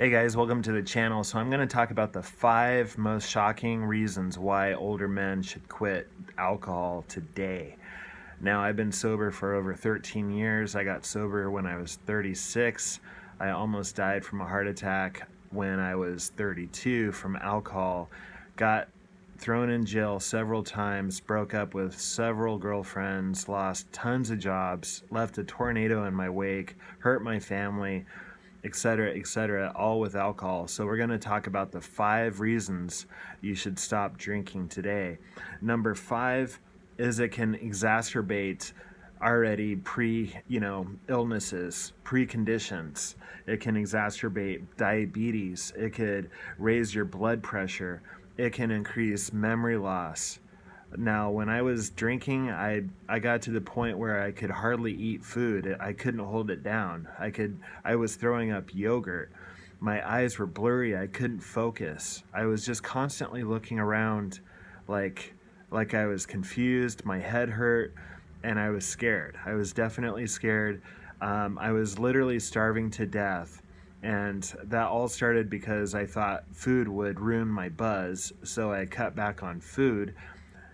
Hey guys, welcome to the channel. So I'm going to talk about the 5 most shocking reasons why older men should quit alcohol today. Now, I've been sober for over 13 years. I got sober when I was 36. I almost died from a heart attack when I was 32 from alcohol. Got thrown in jail several times, broke up with several girlfriends, lost tons of jobs, left a tornado in my wake, hurt my family, etc., all with alcohol. So we're going to talk about the 5 reasons you should stop drinking today. Number 5 is it can exacerbate already illnesses, preconditions. It can exacerbate diabetes. It could raise your blood pressure. It can increase memory loss. Now, when I was drinking, I got to the point where I could hardly eat food. I couldn't hold it down. I was throwing up yogurt. My eyes were blurry. I couldn't focus. I was just constantly looking around like I was confused. My head hurt, and I was scared. I was definitely scared. I was literally starving to death. And that all started because I thought food would ruin my buzz, so I cut back on food,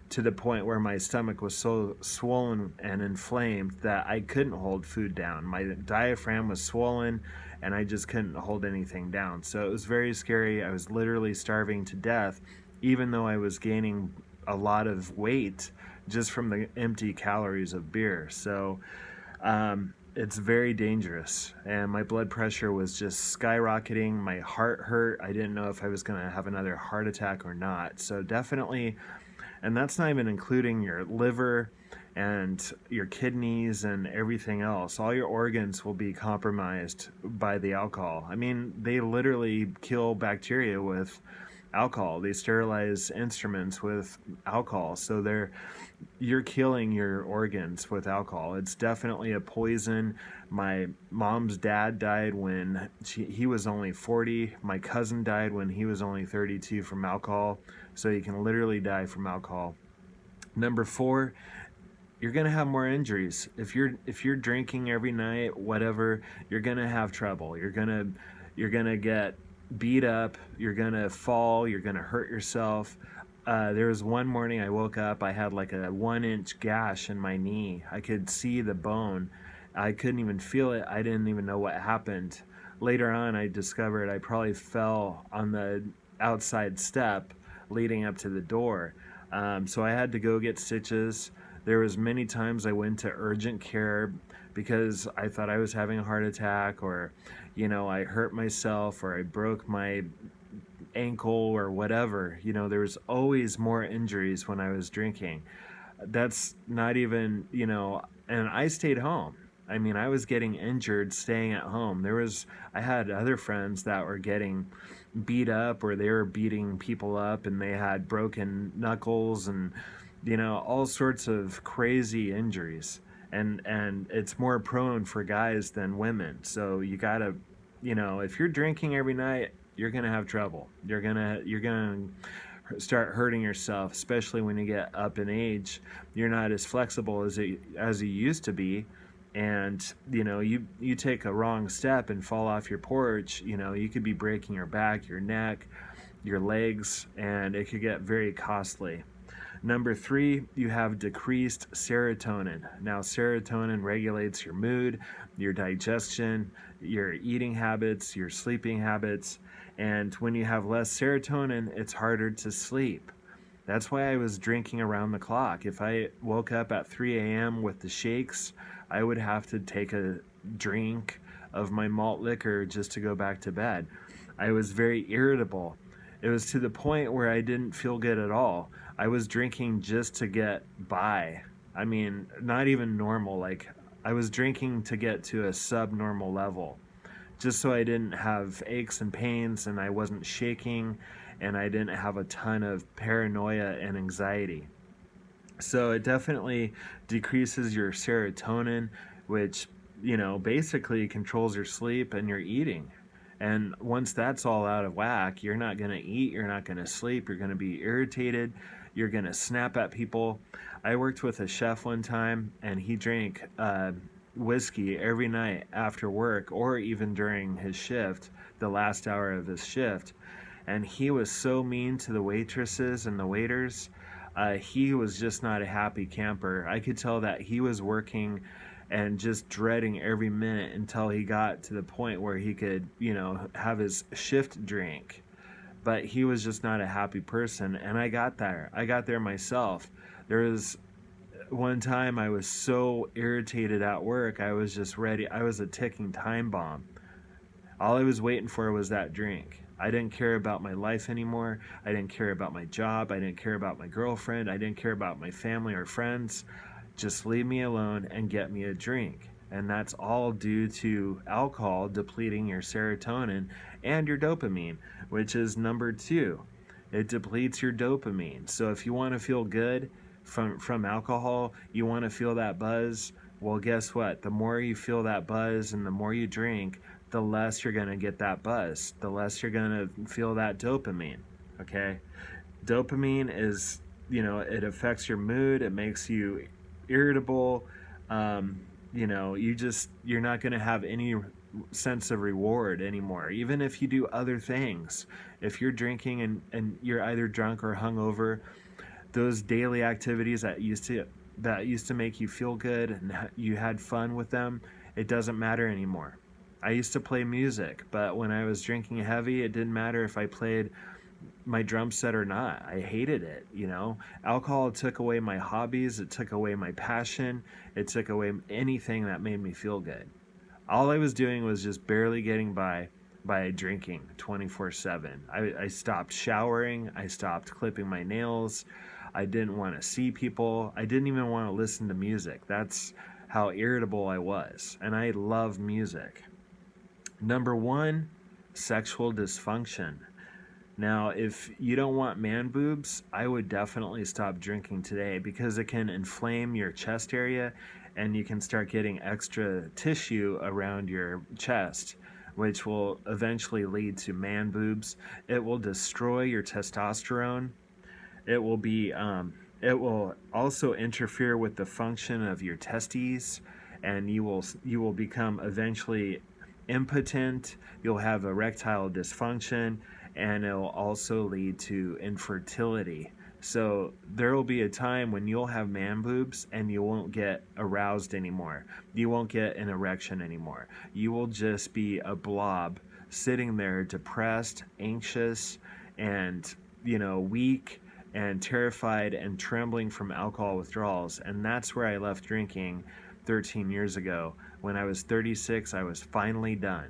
to the point where my stomach was so swollen and inflamed that I couldn't hold food down. My diaphragm was swollen and I just couldn't hold anything down. So it was very scary. I was literally starving to death, even though I was gaining a lot of weight just from the empty calories of beer. So it's very dangerous, and my blood pressure was just skyrocketing. My heart hurt. I didn't know if I was going to have another heart attack or not. So definitely. And that's not even including your liver and your kidneys and everything else. All your organs will be compromised by the alcohol. I mean, they literally kill bacteria with alcohol. They sterilize instruments with alcohol. So you're killing your organs with alcohol. It's definitely a poison. My mom's dad died when he was only 40. My cousin died when he was only 32 from alcohol. So you can literally die from alcohol. Number 4, you're gonna have more injuries. If you're drinking every night, whatever, you're gonna have trouble. You're gonna get beat up. You're gonna fall. You're gonna hurt yourself. There was one morning I woke up. I had like a 1-inch gash in my knee. I could see the bone. I couldn't even feel it. I didn't even know what happened. Later on, I discovered I probably fell on the outside step leading up to the door. So I had to go get stitches. There was many times I went to urgent care because I thought I was having a heart attack, or I hurt myself, or I broke my ankle or whatever. There was always more injuries when I was drinking. That's not even, and I stayed home. I mean, I was getting injured staying at home. I had other friends that were getting beat up, or they were beating people up, and they had broken knuckles and, all sorts of crazy injuries. And it's more prone for guys than women. So you gotta, if you're drinking every night, you're gonna have trouble. You're gonna start hurting yourself, especially when you get up in age. You're not as flexible as you used to be. And you take a wrong step and fall off your porch, you could be breaking your back, your neck, your legs, and it could get very costly. Number 3, you have decreased serotonin. Now, serotonin regulates your mood, your digestion, your eating habits, your sleeping habits. And when you have less serotonin, it's harder to sleep. That's why I was drinking around the clock. If I woke up at 3 a.m. with the shakes, I would have to take a drink of my malt liquor just to go back to bed. I was very irritable. It was to the point where I didn't feel good at all. I was drinking just to get by. I mean, not even normal. Like, I was drinking to get to a subnormal level, just so I didn't have aches and pains, and I wasn't shaking, and I didn't have a ton of paranoia and anxiety. So it definitely decreases your serotonin, which, basically controls your sleep and your eating. And once that's all out of whack, you're not going to eat, you're not going to sleep, you're going to be irritated, you're going to snap at people. I worked with a chef one time, and he drank whiskey every night after work or even during his shift, the last hour of his shift. And he was so mean to the waitresses and the waiters. He was just not a happy camper. I could tell that he was working and just dreading every minute until he got to the point where he could, have his shift drink. But he was just not a happy person. And I got there. I got there myself. There was one time I was so irritated at work, I was just ready. I was a ticking time bomb. All I was waiting for was that drink. I didn't care about my life anymore. I didn't care about my job. I didn't care about my girlfriend. I didn't care about my family or friends. Just leave me alone and get me a drink. And that's all due to alcohol depleting your serotonin and your dopamine, which is number 2. It depletes your dopamine. So if you want to feel good from alcohol, you want to feel that buzz, well, guess what? The more you feel that buzz and the more you drink, the less you're going to get that buzz, the less you're going to feel that dopamine, okay? Dopamine is, it affects your mood. It makes you irritable. You're not going to have any sense of reward anymore. Even if you do other things, if you're drinking and you're either drunk or hungover, those daily activities that used to make you feel good and you had fun with them, it doesn't matter anymore. I used to play music, but when I was drinking heavy, it didn't matter if I played my drum set or not. I hated it, Alcohol took away my hobbies, it took away my passion, it took away anything that made me feel good. All I was doing was just barely getting by drinking 24/7. I stopped showering, I stopped clipping my nails, I didn't want to see people, I didn't even want to listen to music. That's how irritable I was, and I love music. Number 1, sexual dysfunction. Now, if you don't want man boobs, I would definitely stop drinking today because it can inflame your chest area and you can start getting extra tissue around your chest, which will eventually lead to man boobs. It will destroy your testosterone. It will also interfere with the function of your testes, and you will become eventually impotent. You'll have erectile dysfunction, and it'll also lead to infertility. So there will be a time when you'll have man boobs and you won't get aroused anymore. You won't get an erection anymore. You will just be a blob sitting there depressed, anxious, and weak and terrified and trembling from alcohol withdrawals. And that's where I left drinking 13 years ago. When I was 36, I was finally done.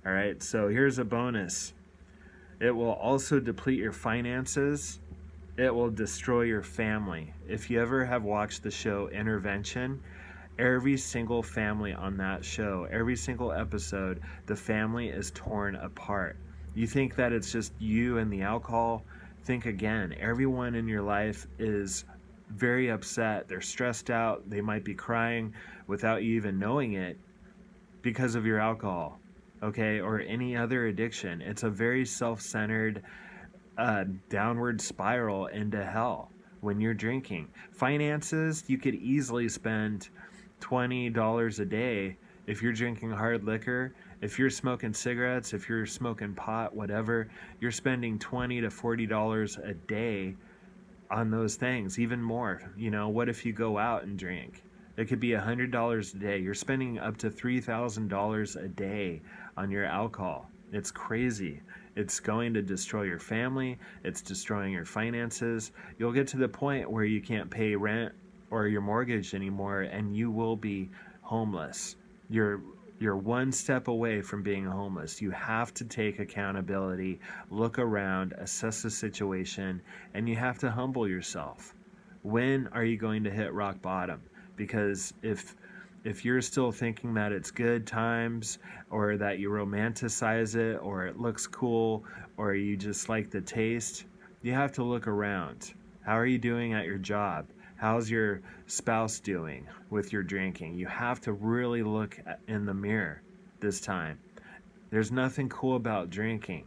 All right, so here's a bonus. It will also deplete your finances. It will destroy your family. If you ever have watched the show Intervention, every single family on that show, every single episode, the family is torn apart. You think that it's just you and the alcohol? Think again. Everyone in your life is very upset. They're stressed out. They might be crying without you even knowing it because of your alcohol, okay, or any other addiction. It's a very self-centered downward spiral into hell when you're drinking. Finances, you could easily spend $20 a day if you're drinking hard liquor. If you're smoking cigarettes, if you're smoking pot, whatever, you're spending $20 to $40 a day on those things, even more. What if you go out and drink? It could be $100 a day. You're spending up to $3,000 a day on your alcohol. It's crazy. It's going to destroy your family. It's destroying your finances. You'll get to the point where you can't pay rent or your mortgage anymore, and you will be homeless. You're one step away from being homeless. You have to take accountability, look around, assess the situation, and you have to humble yourself. When are you going to hit rock bottom? Because if you're still thinking that it's good times, or that you romanticize it, or it looks cool, or you just like the taste, you have to look around. How are you doing at your job? How's your spouse doing with your drinking? You have to really look in the mirror this time. There's nothing cool about drinking,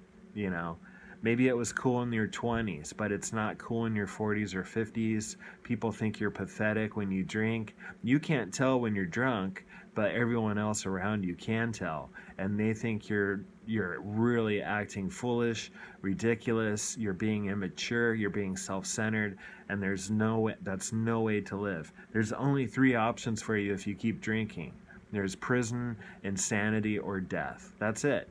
Maybe it was cool in your 20s, but it's not cool in your 40s or 50s. People think you're pathetic when you drink. You can't tell when you're drunk, but everyone else around you can tell, and they think you're really acting foolish, ridiculous, you're being immature, you're being self-centered, and that's no way to live. There's only three options for you if you keep drinking. There's prison, insanity, or death. That's it.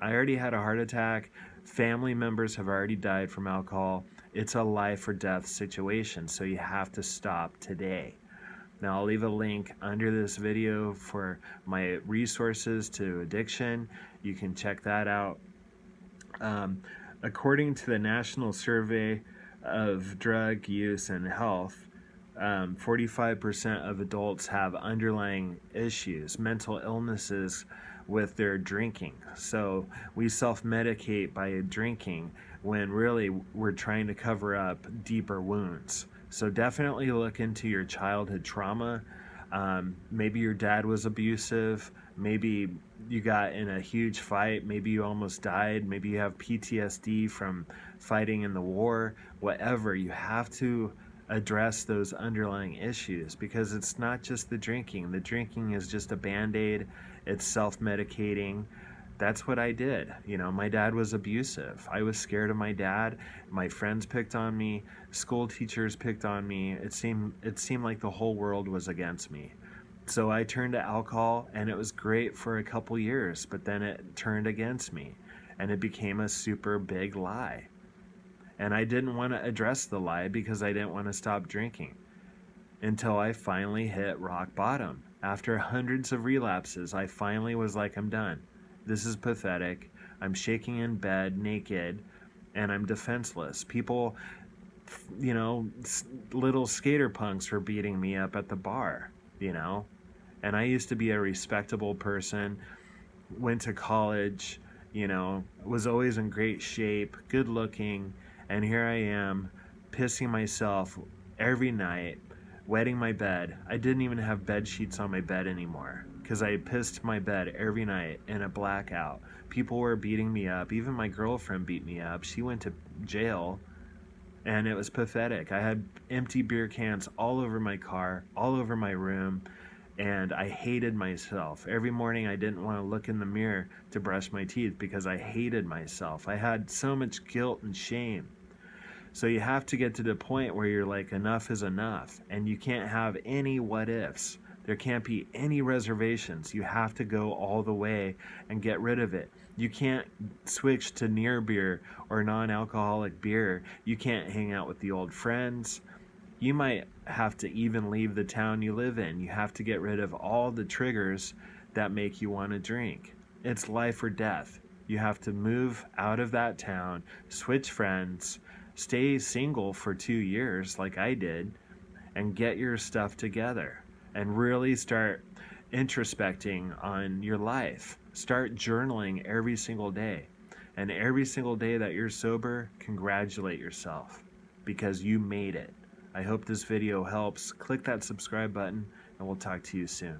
I already had a heart attack. Family members have already died from alcohol. It's a life or death situation, so you have to stop today. Now, I'll leave a link under this video for my resources to addiction. You can check that out. According to the National Survey of Drug Use and Health, 45% of adults have underlying issues, mental illnesses with their drinking. So we self-medicate by drinking when really we're trying to cover up deeper wounds. So definitely look into your childhood trauma. Maybe your dad was abusive. Maybe you got in a huge fight. Maybe you almost died. Maybe you have PTSD from fighting in the war. Whatever, you have to address those underlying issues, because it's not just the drinking. The drinking is just a band-aid. It's self-medicating. That's what I did. You know, my dad was abusive. I was scared of my dad. My friends picked on me. School teachers picked on me. It seemed like the whole world was against me. So I turned to alcohol, and it was great for a couple years, but then it turned against me, and it became a super big lie. And I didn't want to address the lie because I didn't want to stop drinking until I finally hit rock bottom. After hundreds of relapses, I finally was like, I'm done. This is pathetic. I'm shaking in bed naked, and I'm defenseless. People, you know, little skater punks were beating me up at the bar, you know. And I used to be a respectable person, went to college, you know, was always in great shape, good looking, and here I am pissing myself every night, wetting my bed. I didn't even have bed sheets on my bed anymore because I pissed my bed every night in a blackout. People were beating me up. Even my girlfriend beat me up. She went to jail, and it was pathetic. I had empty beer cans all over my car, all over my room, and I hated myself. Every morning I didn't want to look in the mirror to brush my teeth because I hated myself. I had so much guilt and shame. So you have to get to the point where you're like, enough is enough, and you can't have any what ifs. There can't be any reservations. You have to go all the way and get rid of it. You can't switch to near beer or non-alcoholic beer. You can't hang out with the old friends. You might have to even leave the town you live in. You have to get rid of all the triggers that make you want to drink. It's life or death. You have to move out of that town, switch friends, stay single for 2 years like I did, and get your stuff together and really start introspecting on your life. Start journaling every single day. And every single day that you're sober, congratulate yourself because you made it. I hope this video helps. Click that subscribe button, and we'll talk to you soon.